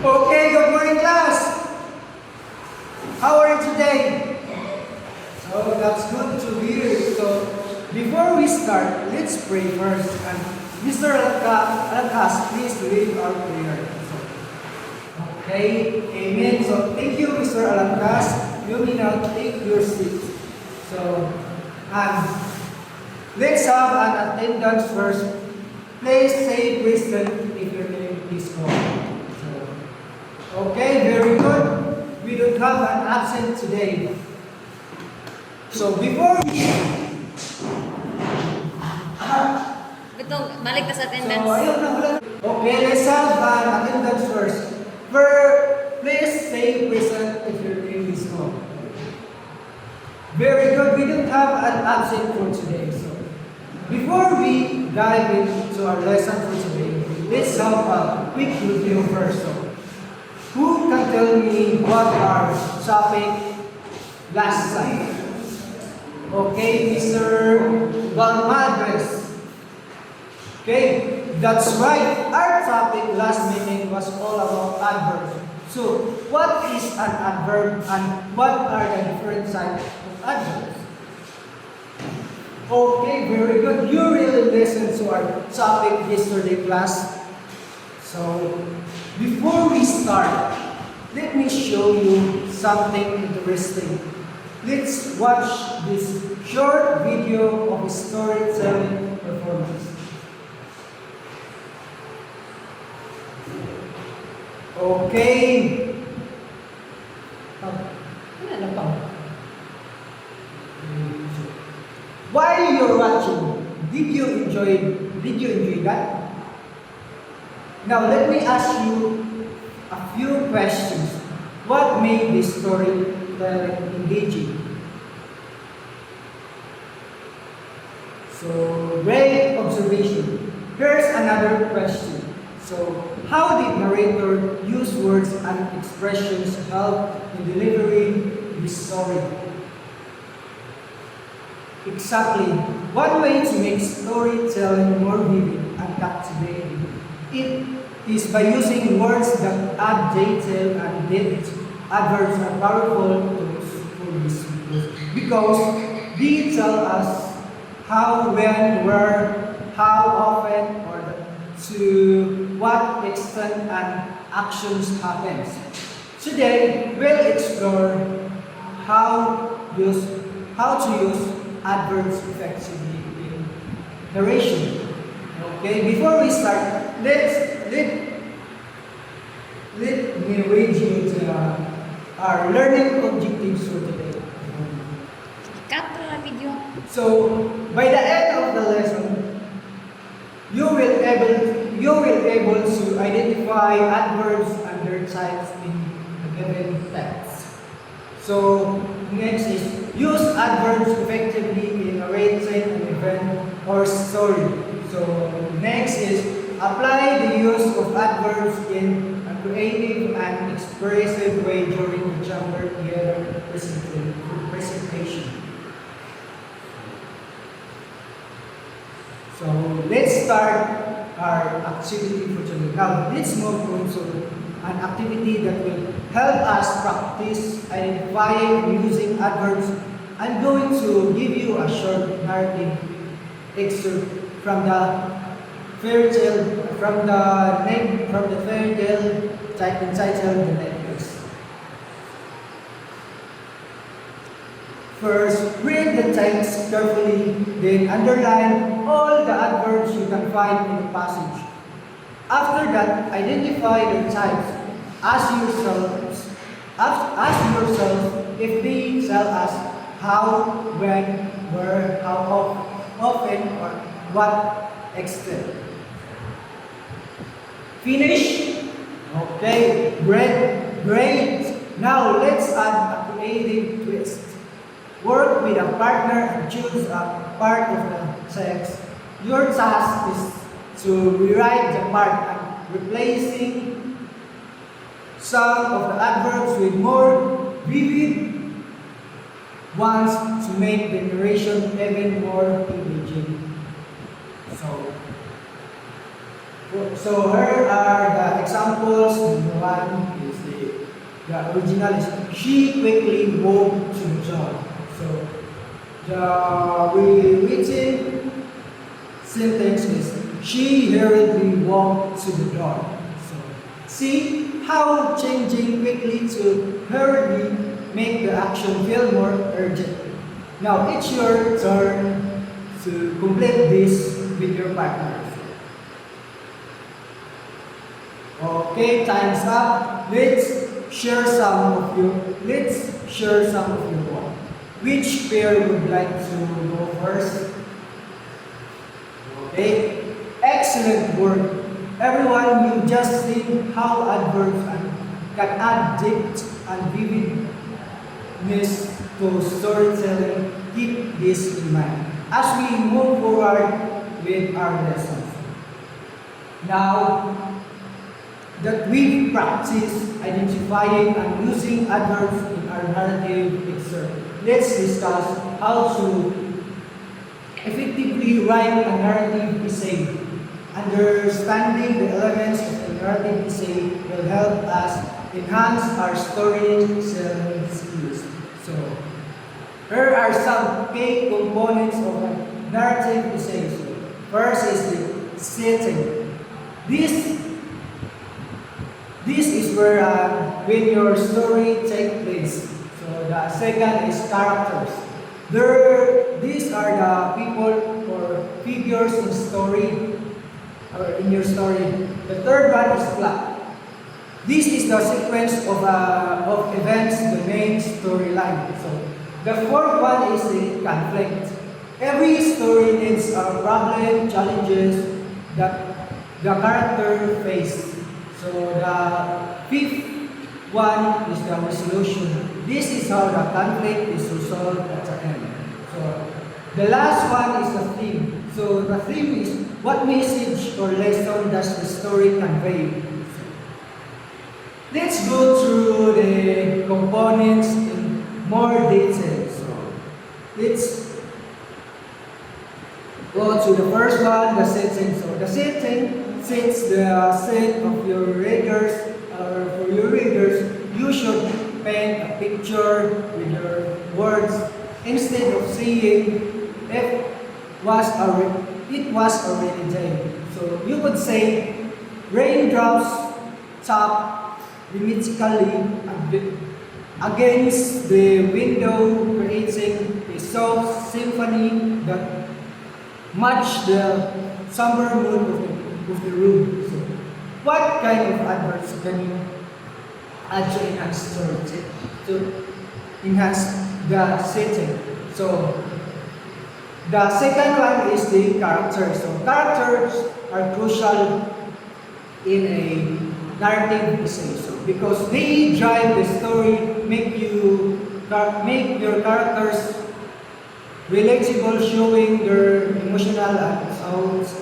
Okay, good morning class. How are you today? So that's good to hear. So before we start, let's pray first. And Mr. Alcas, please read our prayer. Okay, amen. So thank you, Mr. Alcas. You may now take your seat. So, let's have an attendance first. Please say present if your name is called. Okay, very good. We don't have an absent today. So before we Betul, balik ka sa so attendance. ayun na wala. Okay, let's have an attendance first. Please say present if your name is called. Very good. We don't have an absent for today. So before we dive into our lesson for today, let's have a quick review first. So, who can tell me what our topic last time? Okay, Mr. Balmadres. Okay, that's right. Our topic last meeting was all about adverbs. So, what is an adverb and what are the different types of adverbs? Okay, very good. You really listened to our topic yesterday, class. So, before we start, let me show you something interesting. Let's watch this short video of a storytelling performance. Okay. While you're watching, did you enjoy that? Now let me ask you a few questions. What made this story engaging? So, great observation. Here's another question. So, how did narrator use words and expressions to help in delivering this story? Exactly. One way to make storytelling more vivid and captivating it is by using words that add detail and depth. Adverbs are powerful tools for this because they tell us how, when, where, how often, or to what extent an action happens. Today, we'll explore how to use adverbs effectively in narration. Okay, before we start, let me read you our learning objectives for today. Cut na video. So, by the end of the lesson, you will able to identify adverbs and their types in the given text. So, next is use adverbs effectively in narrating an event or story. So, next is apply the use of adverbs in a creative and expressive way during the chamber theater presentation. So, let's start our activity for today. Now, let's move on to an activity that will help us practice identifying and using adverbs. I'm going to give you a short narrative excerpt from the fairy tale entitled The Necklace. First, read the text carefully, then underline all the adverbs you can find in the passage. After that, identify the types. Ask yourself if they tell us how, when, where, how often, or what extent. Finish? Okay, great. Now let's add a creative twist. Work with a partner and choose a part of the text. Your task is to rewrite the part and replacing some of the adverbs with more vivid ones to make the narration even more engaging. So here are the examples. Number 1, The original is she quickly woke to the job. So the written sentence is she hurriedly walked to the door. So see how changing quickly to hurriedly make the action feel more urgent. Now it's your turn to complete this with your partner. Okay, time's up. Let's share some of your work. Which pair would like to go first? Okay, excellent work. Everyone, you just seen how adverbs can add depth and vividness to storytelling. Keep this in mind as we move forward with our lessons. Now that we practice identifying and using adverbs in our narrative excerpt, let's discuss how to effectively write a narrative essay. Understanding the elements of the narrative essay will help us enhance our storytelling skills. So, here are some key components of a narrative essay. First is the setting. This is where when your story takes place. So the second is characters. These are the people or figures in story or in your story. The third one is plot. This is the sequence of events, the main storyline. So the fourth one is the conflict. Every story needs a problem, challenges that the character face. So the fifth one is the resolution. This is how the conflict is resolved at the end. So the last one is the theme. So the theme is what message or lesson does the story convey. Let's go through the components in more detail. So let's go to the first one, the setting. So the setting sets the set of your readers, or for your readers, you should paint a picture with your words instead of saying it was already day. So you could say raindrops tap rhythmically against the window, creating a soft symphony that match the somber mood of the room. So, what kind of adverbs can you add to enhance story? To enhance the setting. So, the second one is the characters. So, characters are crucial in a narrative essay. So, because they drive the story, make your characters relatable, showing their emotional thoughts.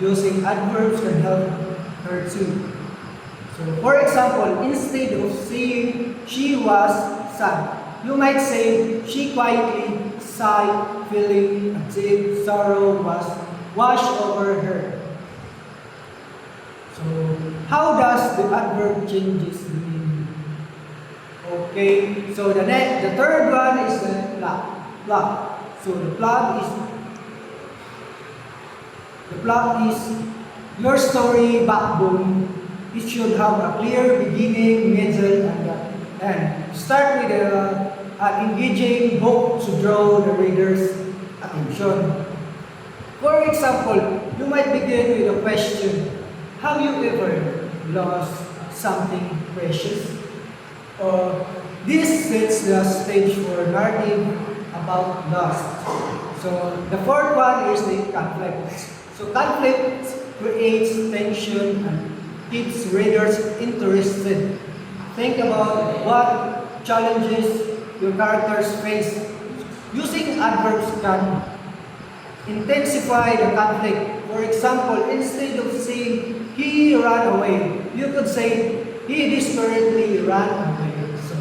Using adverbs can help her too. So, for example, instead of saying she was sad, you might say she quietly sighed, feeling as if sorrow was washed over her. So, how does the adverb changes the meaning? Okay, so the third one is the plot. So the plot is your story backbone. It should have a clear beginning, middle, and end. Start with an engaging hook to draw the reader's attention. For example, you might begin with a question: have you ever lost something precious? Or this sets the stage for narrative about loss. So the fourth one is the conflict. So conflict creates tension and keeps readers interested. Think about what challenges your characters face. Using adverbs can intensify the conflict. For example, instead of saying he ran away, you could say he desperately ran away. So,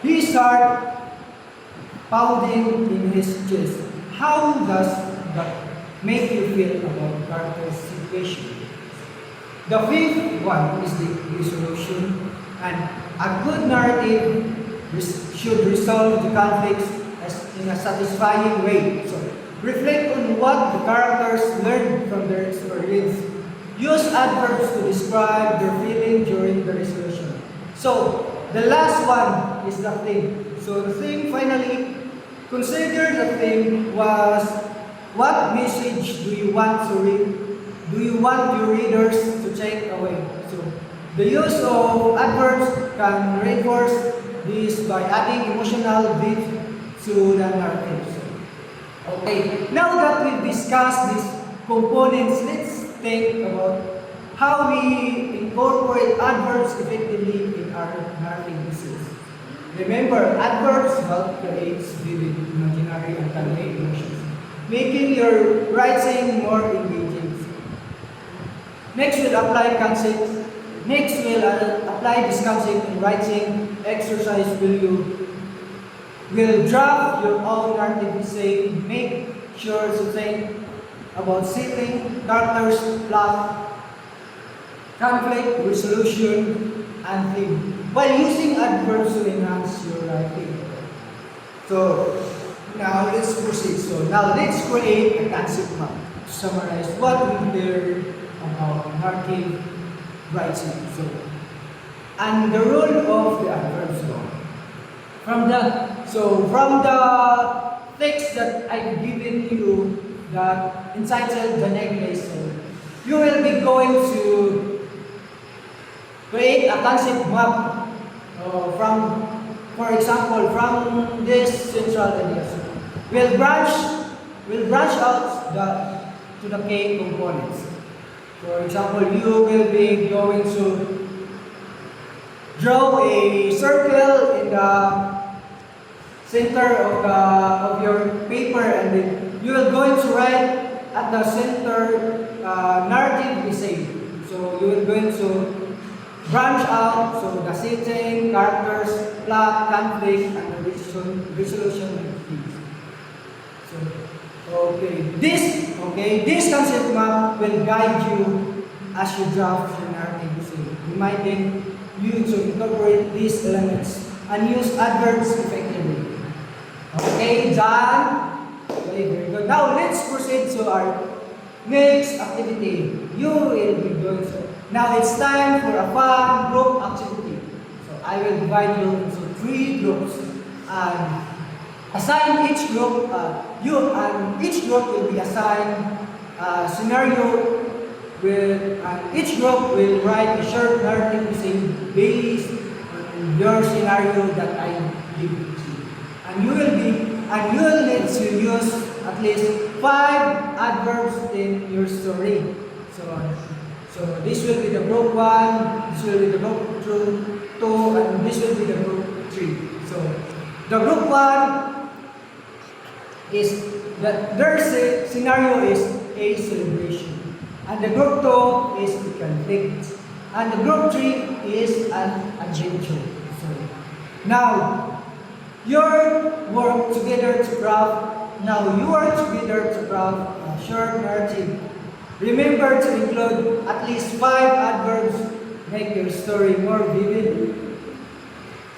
he started pounding in his chest. How does that make you feel about character's situation? The fifth one is the resolution, and a good narrative should resolve the conflicts in a satisfying way. So, reflect on what the characters learned from their experience. Use adverbs to describe their feeling during the resolution. So, the last one is the theme. So, the theme finally, consider the theme was what message do you want to read? Do you want your readers to take away? So, the use of adverbs can reinforce this by adding emotional depth to the narrative. Okay, now that we've discussed these components, let's think about how we incorporate adverbs effectively in our narrative pieces. Remember, adverbs help create vivid, imaginary, and convey emotions, making your writing more engaging. Next, we'll apply concepts. Next, we'll apply this concept in writing exercise. Will draft your own narrative essay. Make sure to think about setting, characters, plot, conflict, resolution, and theme, while using adverbs to enhance your writing. So, now let's proceed. So, now let's create a concept map to summarize what we learned about narrative writing. So, and the role of the adverbs. From the text that I've given you, that entitled The Necklace, so you will be going to create a concept map for example, from this central idea. So we'll branch out to the key components. For example, you will be going to draw a circle in the center of your paper, and then you are going to write at the center narrative essay. So you are going to branch out, so the setting, characters, plot, conflict, and the resolution of things. So, this concept map will guide you as you draft your narrative essay, reminding you to incorporate these elements and use adverbs effectively. Okay, done? Okay, very good. Now let's proceed to our next activity. You will be doing so. Now it's time for a fun group activity. So I will divide you into 3 groups and assign each group. Each group will be assigned a scenario and each group will write a short narrative essay based on your scenario that I give to you. And you will need to use at least 5 adverbs in your story. So this will be the group 1, this will be the group 2, and this will be the group 3. So the group 1 is that their scenario is a celebration, and the group 2 is the conflict, and the group 3 is an adventure. So now your work together to craft. Now you are together to craft a short narrative. Remember to include at least 5 adverbs. Make your story more vivid.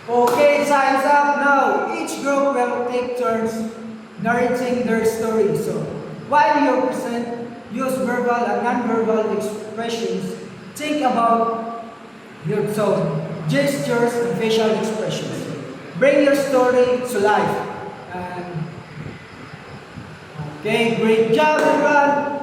Okay, time's up now. Each group will take turns narrating their story. So while you present, use verbal and non-verbal expressions. Think about your tone, gestures, and facial expressions. Bring your story to life. And okay, great job, everyone.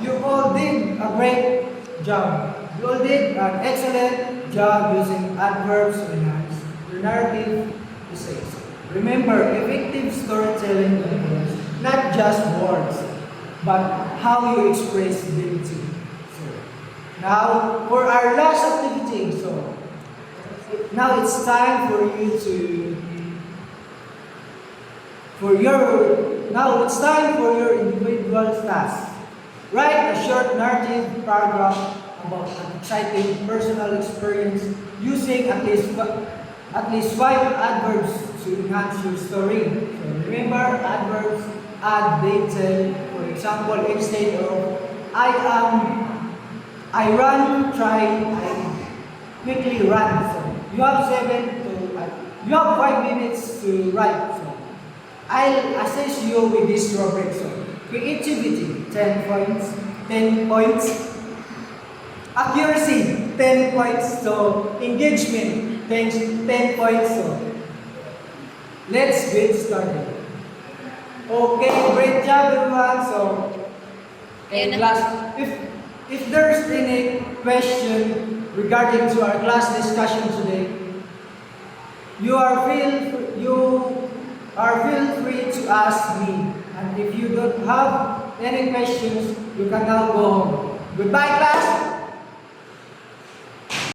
You all did a great job. You all did an excellent job using adverbs to enhance your narrative essays. Remember, effective storytelling involves not just words, but how you express them too. So, now for our last activity. So, now it's time for you now it's time for your individual task. Write a short narrative paragraph about an exciting personal experience using at least 5 adverbs to enhance your story. So remember, adverbs add detail. For example, instead of I I run, try, I quickly run. So you have you have 5 minutes to write. So I'll assess you with this rubric. So creativity, 10 points. 10 points. Accuracy, 10 points. So engagement, 10 points. So let's get started. Okay, great job everyone. So, Ayun na. class, if there's any question regarding to our class discussion today, you are feel free to ask me. And if you don't have any questions, you can now go home. Goodbye, class.